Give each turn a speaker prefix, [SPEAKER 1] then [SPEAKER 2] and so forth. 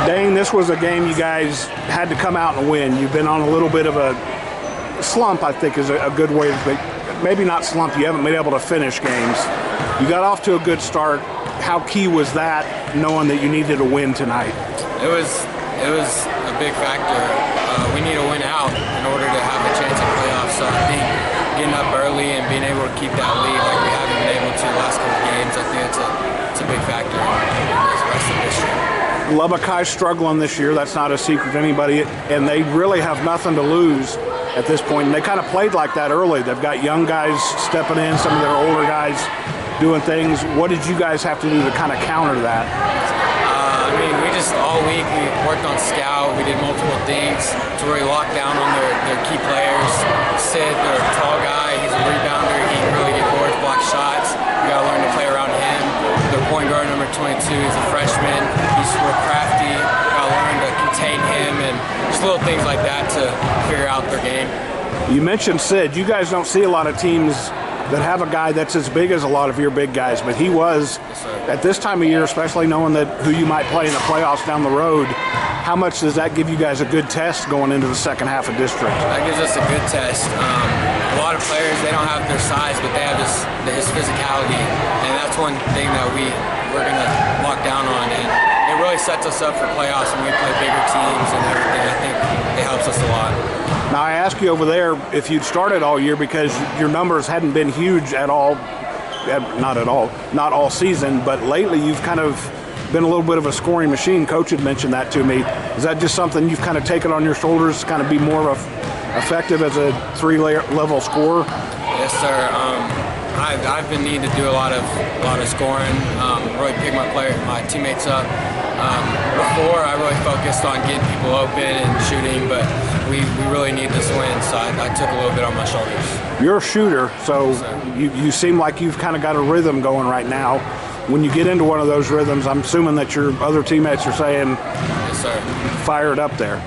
[SPEAKER 1] Dayne, this was a game you guys had to come out and win. You've been on a little bit of a slump, I think is a good way to, maybe not slump, you haven't been able to finish games. You got off to a good start. How key was that, knowing that you needed a win tonight?
[SPEAKER 2] It was a big factor. We need to win out in order to have a chance at playoffs. So I think getting up early and being able to keep that lead like we haven't been able to last couple of games, I think it's a big factor in the rest of this year.
[SPEAKER 1] Lubbock High's struggling this year. That's not a secret to anybody, and they really have nothing to lose at this point. And they kind of played like that early. They've got young guys stepping in, some of their older guys doing things. What did you guys have to do to kind of counter that?
[SPEAKER 2] I mean, we just all week we worked on scout. We did multiple things to really lock down on their key players. Sid, their tall guy, he's a rebounder. He can really get boards, block shots. We got to learn to play around him. Their point guard number 22 is a freshman. He's real crafty. We got to learn to contain him and just little things like that to figure out their game.
[SPEAKER 1] You mentioned Sid. You guys don't see a lot of teams that have a guy that's as big as a lot of your big guys, but he was, at this time of year, especially knowing that who you might play in the playoffs down the road. How much does that give you guys a good test going into the second half of district?
[SPEAKER 2] That gives us a good test. A lot of players, they don't have their size, but they have his physicality, and that's one thing that we're going to lock down on, and it really sets us up for playoffs when we play bigger teams and everything. I think it helps us a lot.
[SPEAKER 1] Now, I asked you over there if you'd started all year because your numbers hadn't been huge at all, not all season, but lately you've kind of been a little bit of a scoring machine. Coach had mentioned that to me. Is that just something you've kind of taken on your shoulders to kind of be more effective as a three-level scorer?
[SPEAKER 2] Yes, sir. I've been needing to do a lot of scoring, really pick my teammates up. Before, I really focused on getting people open and shooting, but we really need this win, so I took a little bit on my shoulders.
[SPEAKER 1] You're a shooter, so you seem like you've kind of got a rhythm going right now. When you get into one of those rhythms, I'm assuming that your other teammates are saying,
[SPEAKER 2] yes, sir,
[SPEAKER 1] fire it up there.